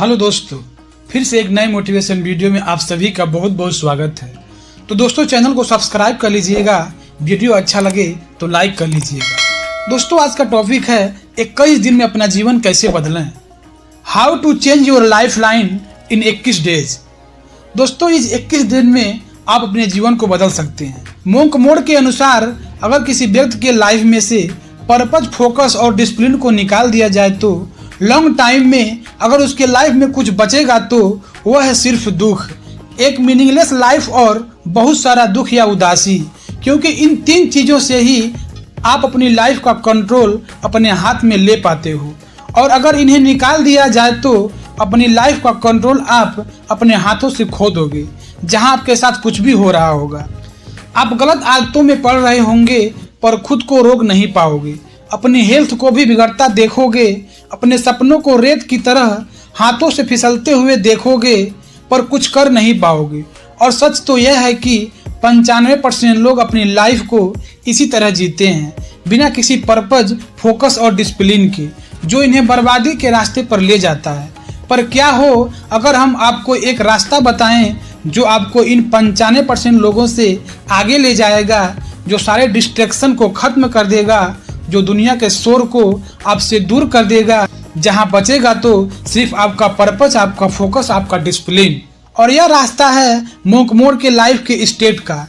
Hello दोस्तों, फिर से एक नए मोटिवेशन वीडियो में आप सभी का बहुत बहुत स्वागत है। तो दोस्तों, चैनल को सब्सक्राइब कर लीजिएगा, वीडियो अच्छा लगे तो लाइक कर लीजिएगा। दोस्तों, आज का टॉपिक है 21 दिन में अपना जीवन कैसे बदलें। How to change your life line in 21 days. दोस्तों, इस 21 दिन में आप अपने जीवन को बदल सकते हैं। मोंक मोड के अनुसार अगर किसी व्यक्ति के लाइफ में से पर्पज, फोकस और डिसिप्लिन को निकाल दिया जाए तो लॉन्ग टाइम में अगर उसके लाइफ में कुछ बचेगा तो वह है सिर्फ दुख, एक मीनिंगलेस लाइफ और बहुत सारा दुख या उदासी। क्योंकि इन तीन चीज़ों से ही आप अपनी लाइफ का कंट्रोल अपने हाथ में ले पाते हो, और अगर इन्हें निकाल दिया जाए तो अपनी लाइफ का कंट्रोल आप अपने हाथों से खो दोगे। जहां आपके साथ कुछ भी हो रहा होगा, आप गलत आदतों में पड़ रहे होंगे पर खुद को रोक नहीं पाओगे, अपनी हेल्थ को भी बिगड़ता देखोगे, अपने सपनों को रेत की तरह हाथों से फिसलते हुए देखोगे पर कुछ कर नहीं पाओगे। और सच तो यह है कि 95% लोग अपनी लाइफ को इसी तरह जीते हैं, बिना किसी पर्पज, फोकस और डिसिप्लिन के, जो इन्हें बर्बादी के रास्ते पर ले जाता है। पर क्या हो अगर हम आपको एक रास्ता बताएं जो आपको इन 95% लोगों से आगे ले जाएगा, जो सारे डिस्ट्रैक्शन को खत्म कर देगा, जो दुनिया के शोर को आपसे दूर कर देगा। जहां बचेगा तो सिर्फ आपका पर्पस, आपका फोकस, आपका डिसिप्लिन। और यह रास्ता है मोंक मोड के लाइफ के स्टेट का,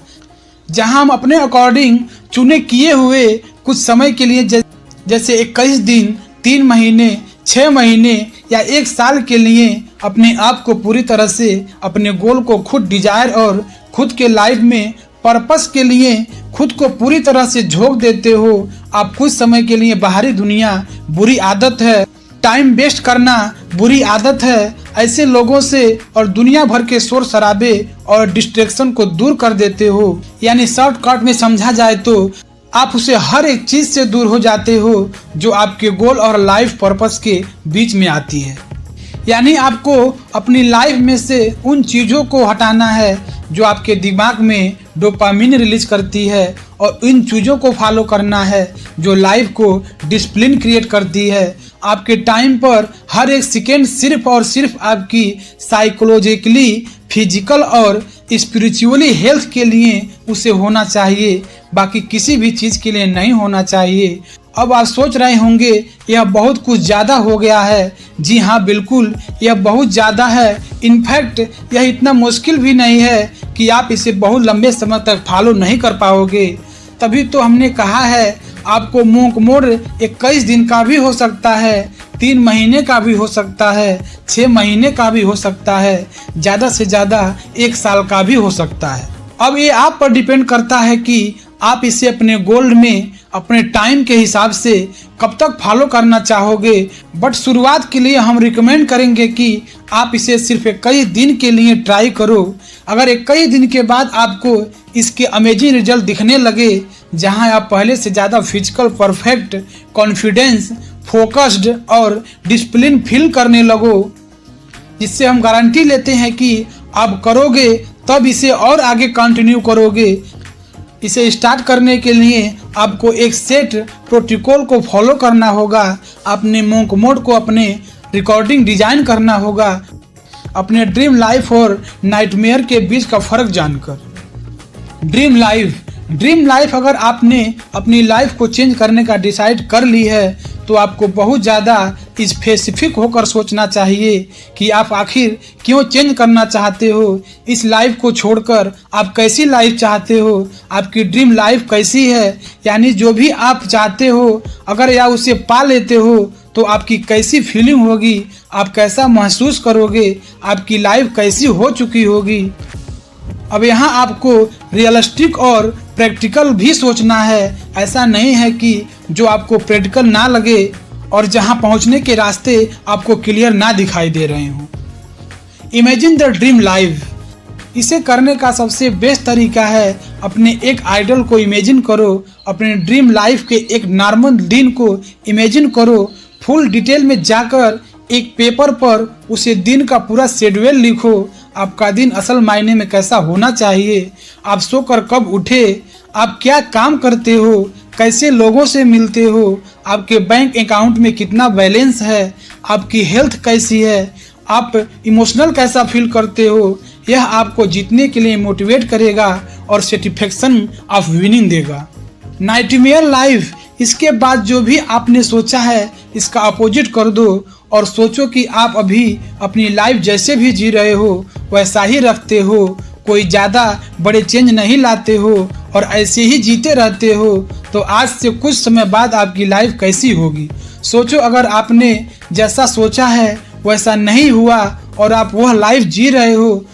जहां हम अपने अकॉर्डिंग चुने किए हुए कुछ समय के लिए जैसे 21 दिन, 3 महीने, 6 महीने या 1 साल के लिए अपने आप को पूरी तरह से अपने गोल को खुद डिजायर और खुद के लाइफ में पर्पस के लिए खुद को पूरी तरह से झोंक देते हो। आप कुछ समय के लिए बाहरी दुनिया बुरी आदत है, टाइम वेस्ट करना बुरी आदत है, ऐसे लोगों से और दुनिया भर के शोर शराबे और डिस्ट्रैक्शन को दूर कर देते हो। यानी शॉर्टकट में समझा जाए तो आप उसे हर एक चीज से दूर हो जाते हो जो आपके गोल और लाइफ पर्पस के बीच में आती है। यानी आपको अपनी लाइफ में से उन चीज़ों को हटाना है जो आपके दिमाग में डोपामिन रिलीज करती है, और इन चीज़ों को फॉलो करना है जो लाइफ को डिसिप्लिन क्रिएट करती है। आपके टाइम पर हर एक सेकेंड सिर्फ और सिर्फ आपकी साइकोलॉजिकली, फिजिकल और स्पिरिचुअली हेल्थ के लिए उसे होना चाहिए, बाकी किसी भी चीज़ के लिए नहीं होना चाहिए। अब आप सोच रहे होंगे यह बहुत कुछ ज़्यादा हो गया है। जी हाँ, बिल्कुल यह बहुत ज़्यादा है। इनफैक्ट यह इतना मुश्किल भी नहीं है कि आप इसे बहुत लंबे समय तक फॉलो नहीं कर पाओगे। तभी तो हमने कहा है आपको मोंक मोड 21 दिन का भी हो सकता है, 3 महीने का भी हो सकता है, 6 महीने का भी हो सकता है, ज़्यादा से ज़्यादा 1 साल का भी हो सकता है। अब ये आप पर डिपेंड करता है कि आप इसे अपने गोल में अपने टाइम के हिसाब से कब तक फॉलो करना चाहोगे। बट शुरुआत के लिए हम रिकमेंड करेंगे कि आप इसे सिर्फ 21 दिन के लिए ट्राई करो। अगर 21 दिन के बाद आपको इसके अमेजिंग रिजल्ट दिखने लगे, जहां आप पहले से ज़्यादा फिजिकल परफेक्ट, कॉन्फिडेंस, फोकस्ड और डिसिप्लिन फील करने लगो, जिससे हम गारंटी लेते हैं कि आप करोगे तब इसे और आगे कंटिन्यू करोगे। इसे स्टार्ट करने के लिए आपको एक सेट प्रोटोकॉल को फॉलो करना होगा। अपने मोंक मोड को अपने रिकॉर्डिंग डिजाइन करना होगा, अपने ड्रीम लाइफ और नाइटमेयर के बीच का फर्क जानकर। ड्रीम लाइफ अगर आपने अपनी लाइफ को चेंज करने का डिसाइड कर ली है तो आपको बहुत ज़्यादा स्पेसिफिक होकर सोचना चाहिए कि आप आखिर क्यों चेंज करना चाहते हो। इस लाइफ को छोड़कर आप कैसी लाइफ चाहते हो, आपकी ड्रीम लाइफ कैसी है। यानी जो भी आप चाहते हो अगर या उसे पा लेते हो तो आपकी कैसी फीलिंग होगी, आप कैसा महसूस करोगे, आपकी लाइफ कैसी हो चुकी होगी। अब यहाँ आपको रियलिस्टिक और प्रैक्टिकल भी सोचना है। ऐसा नहीं है कि जो आपको प्रैक्टिकल ना लगे और जहाँ पहुँचने के रास्ते आपको क्लियर ना दिखाई दे रहे हों। Imagine the dream life. इसे करने का सबसे बेस्ट तरीका है अपने एक आइडल को इमेजिन करो, अपने ड्रीम लाइफ के एक नॉर्मल दिन को इमेजिन करो। फुल डिटेल में जाकर एक पेपर पर उसे दिन का पूरा शेड्यूल लिखो। आपका दिन असल मायने में कैसा होना चाहिए, आप सोकर कब उठे, आप क्या काम करते हो, कैसे लोगों से मिलते हो, आपके बैंक अकाउंट में कितना बैलेंस है, आपकी हेल्थ कैसी है, आप इमोशनल कैसा फील करते हो, यह आपको जीतने के लिए मोटिवेट करेगा और सेटिस्फेक्शन ऑफ विनिंग देगा। नाइटमेयर लाइफ, इसके बाद जो भी आपने सोचा है इसका अपोजिट कर दो और सोचो कि आप अभी अपनी लाइफ जैसे भी जी रहे हो वैसा ही रखते हो, कोई ज़्यादा बड़े चेंज नहीं लाते हो और ऐसे ही जीते रहते हो, तो आज से कुछ समय बाद आपकी लाइफ कैसी होगी। सोचो अगर आपने जैसा सोचा है वैसा नहीं हुआ और आप वह लाइफ जी रहे हो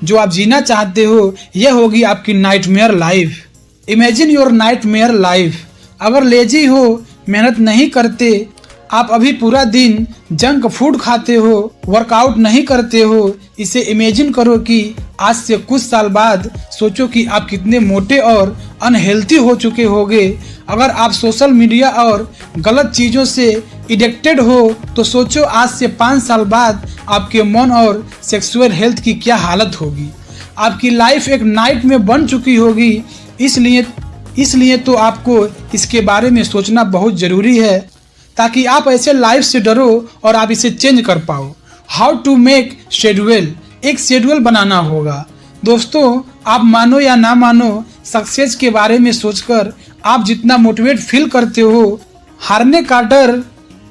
जो आप जीना चाहते हो, यह होगी आपकी nightmare life. Imagine your nightmare life. अगर लेजी हो, मेहनत नहीं करते, आप अभी पूरा दिन जंक फूड खाते हो, वर्कआउट नहीं करते हो, इसे इमेजिन करो कि आज से कुछ साल बाद सोचो कि आप कितने मोटे और अनहेल्थी हो चुके होगे। अगर आप सोशल मीडिया और गलत चीज़ों से एडिक्टेड हो तो सोचो आज से 5 साल बाद आपके मन और सेक्सुअल हेल्थ की क्या हालत होगी। आपकी लाइफ एक नाइट में बन चुकी होगी। इसलिए तो आपको इसके बारे में सोचना बहुत ज़रूरी है ताकि आप ऐसे लाइफ से डरो और आप इसे चेंज कर पाओ। हाउ टू मेक शेड्यूल, एक शेड्यूल बनाना होगा। दोस्तों, आप मानो या ना मानो, सक्सेस के बारे में सोचकर आप जितना मोटिवेट फील करते हो, हारने का डर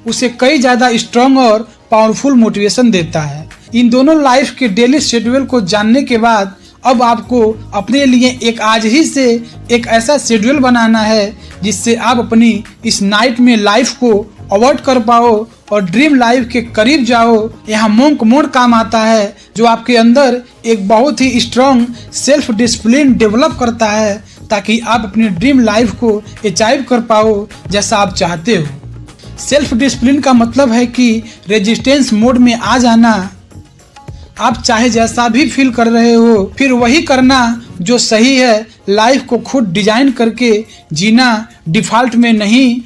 उसे कई ज़्यादा स्ट्रॉन्ग और पावरफुल मोटिवेशन देता है। इन दोनों लाइफ के डेली शेड्यूल को जानने के बाद अब आपको अपने लिए एक आज ही से एक ऐसा शेड्यूल बनाना है जिससे आप अपनी इस नाइट में लाइफ को अवॉइड कर पाओ और ड्रीम लाइफ के करीब जाओ। यहाँ मोंक मोड काम आता है जो आपके अंदर एक बहुत ही स्ट्रॉन्ग सेल्फ डिसिप्लिन डेवलप करता है ताकि आप अपनी ड्रीम लाइफ को अचीव कर पाओ जैसा आप चाहते हो। सेल्फ डिसिप्लिन का मतलब है कि रेजिस्टेंस मोड में आ जाना। आप चाहे जैसा भी फील कर रहे हो फिर वही करना जो सही है। लाइफ को खुद डिजाइन करके जीना, डिफॉल्ट में नहीं।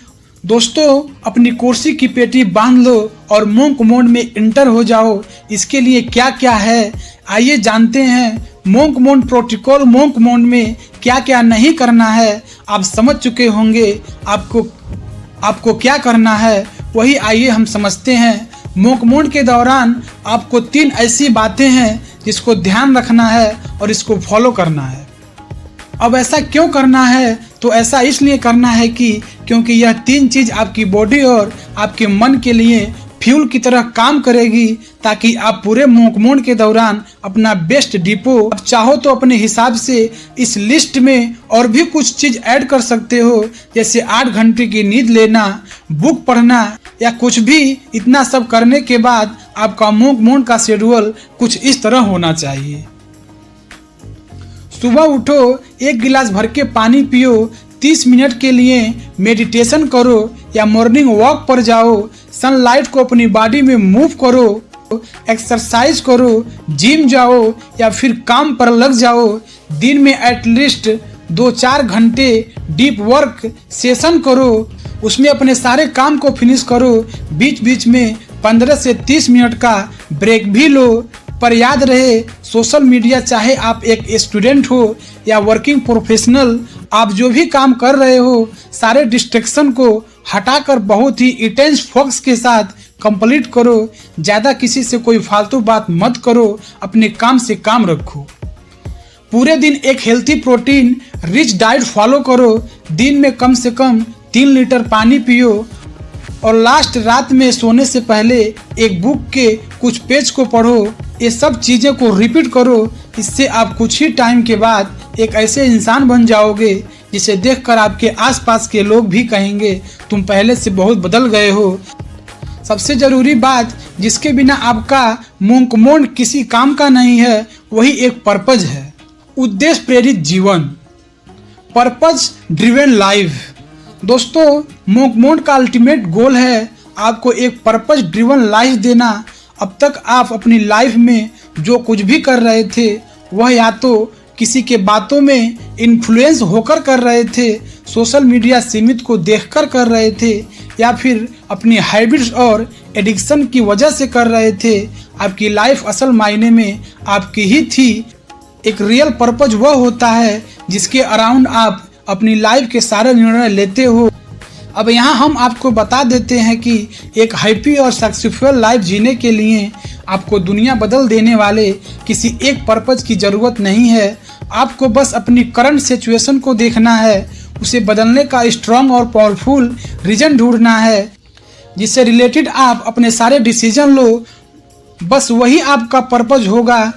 दोस्तों, अपनी कुर्सी की पेटी बांध लो और मोंक मोड में इंटर हो जाओ। इसके लिए क्या क्या है आइए जानते हैं। Monk mode protocol, monk mode में क्या क्या नहीं करना है आप समझ चुके होंगे। आपको क्या करना है वही आइए हम समझते हैं। मोंक मोड के दौरान आपको 3 ऐसी बातें हैं जिसको ध्यान रखना है और इसको फॉलो करना है। अब ऐसा क्यों करना है? तो ऐसा इसलिए करना है क्योंकि यह 3 चीज़ आपकी बॉडी और आपके मन के लिए फ्यूल की तरह काम करेगी ताकि आप पूरे मोंक मोड के दौरान अपना बेस्ट डिपो। आप चाहो तो अपने हिसाब से इस लिस्ट में और भी कुछ चीज़ ऐड कर सकते हो, जैसे 8 घंटे की नींद लेना, बुक पढ़ना या कुछ भी। इतना सब करने के बाद आपका मोंक मोड का शेड्यूल कुछ इस तरह होना चाहिए। सुबह उठो, 1 गिलास भर के पानी पियो, 30 मिनट के लिए मेडिटेशन करो या मॉर्निंग वॉक पर जाओ, सनलाइट को अपनी बॉडी में मूव करो, एक्सरसाइज करो, जिम जाओ या फिर काम पर लग जाओ। दिन में एटलीस्ट 2-4 घंटे डीप वर्क सेशन करो, उसमें अपने सारे काम को फिनिश करो। बीच बीच में 15 से 30 मिनट का ब्रेक भी लो। पर याद रहे, सोशल मीडिया, चाहे आप एक स्टूडेंट हो या वर्किंग प्रोफेशनल, आप जो भी काम कर रहे हो सारे डिस्ट्रैक्शन को हटाकर बहुत ही इंटेंस फोकस के साथ कंप्लीट करो। ज़्यादा किसी से कोई फालतू बात मत करो, अपने काम से काम रखो। पूरे दिन एक healthy protein rich diet follow करो। दिन में कम से कम 3 लीटर पानी पियो और लास्ट रात में सोने से पहले एक बुक के कुछ पेज को पढ़ो। ये सब चीज़ें को रिपीट करो। इससे आप कुछ ही टाइम के बाद एक ऐसे इंसान बन जाओगे जिसे देखकर आपके आसपास के लोग भी कहेंगे तुम पहले से बहुत बदल गए हो। सबसे ज़रूरी बात जिसके बिना आपका मोंक मोड किसी काम का नहीं है, वही एक पर्पज है। उद्देश्य प्रेरित जीवन, पर्पज ड्रिवन लाइफ। दोस्तों, मोंक मोड का अल्टीमेट गोल है आपको एक पर्पज ड्रिवन लाइफ देना। अब तक आप अपनी लाइफ में जो कुछ भी कर रहे थे वह या तो किसी के बातों में इन्फ्लुएंस होकर कर रहे थे, सोशल मीडिया सीमित को देखकर कर रहे थे, या फिर अपनी हैबिट्स और एडिक्शन की वजह से कर रहे थे। आपकी लाइफ असल मायने में आपकी ही थी। एक रियल पर्पज वह होता है जिसके अराउंड आप अपनी लाइफ के सारे निर्णय लेते हो। अब यहाँ हम आपको बता देते हैं कि एक हैप्पी और सक्सेसफुल लाइफ जीने के लिए आपको दुनिया बदल देने वाले किसी एक पर्पज की ज़रूरत नहीं है। आपको बस अपनी करंट सिचुएशन को देखना है, उसे बदलने का स्ट्रॉन्ग और पावरफुल रीज़न ढूंढना है जिससे रिलेटेड आप अपने सारे डिसीजन लो। बस वही आपका पर्पज होगा।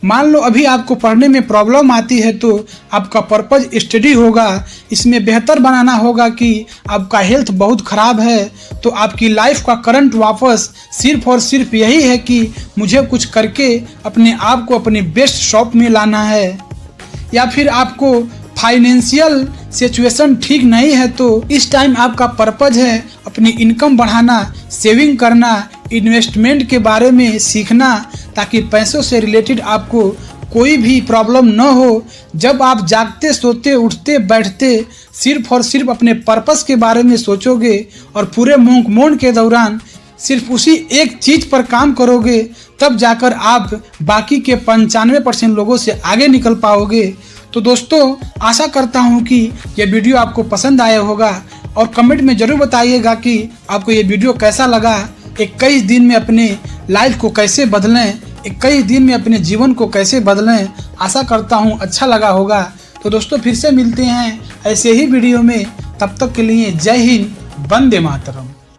मान लो अभी आपको पढ़ने में प्रॉब्लम आती है तो आपका पर्पज स्टडी होगा। इसमें बेहतर बनाना होगा कि आपका हेल्थ बहुत ख़राब है तो आपकी लाइफ का करंट वापस सिर्फ और सिर्फ यही है कि मुझे कुछ करके अपने आप को अपनी बेस्ट शॉप में लाना है। या फिर आपको फाइनेंशियल सिचुएशन ठीक नहीं है तो इस टाइम आपका पर्पज है अपनी इनकम बढ़ाना, सेविंग करना, इन्वेस्टमेंट के बारे में सीखना ताकि पैसों से रिलेटेड आपको कोई भी प्रॉब्लम न हो। जब आप जागते, सोते, उठते, बैठते सिर्फ और सिर्फ अपने पर्पस के बारे में सोचोगे और पूरे मोंड के दौरान सिर्फ उसी एक चीज़ पर काम करोगे, तब जाकर आप बाकी के 95% लोगों से आगे निकल पाओगे। तो दोस्तों, आशा करता हूँ कि यह वीडियो आपको पसंद आया होगा और कमेंट में ज़रूर बताइएगा कि आपको ये वीडियो कैसा लगा। 21 दिन में अपने लाइफ को कैसे बदलें, 21 दिन में अपने जीवन को कैसे बदलें। आशा करता हूँ अच्छा लगा होगा। तो दोस्तों, फिर से मिलते हैं ऐसे ही वीडियो में। तब तक के लिए जय हिंद, वंदे मातरम।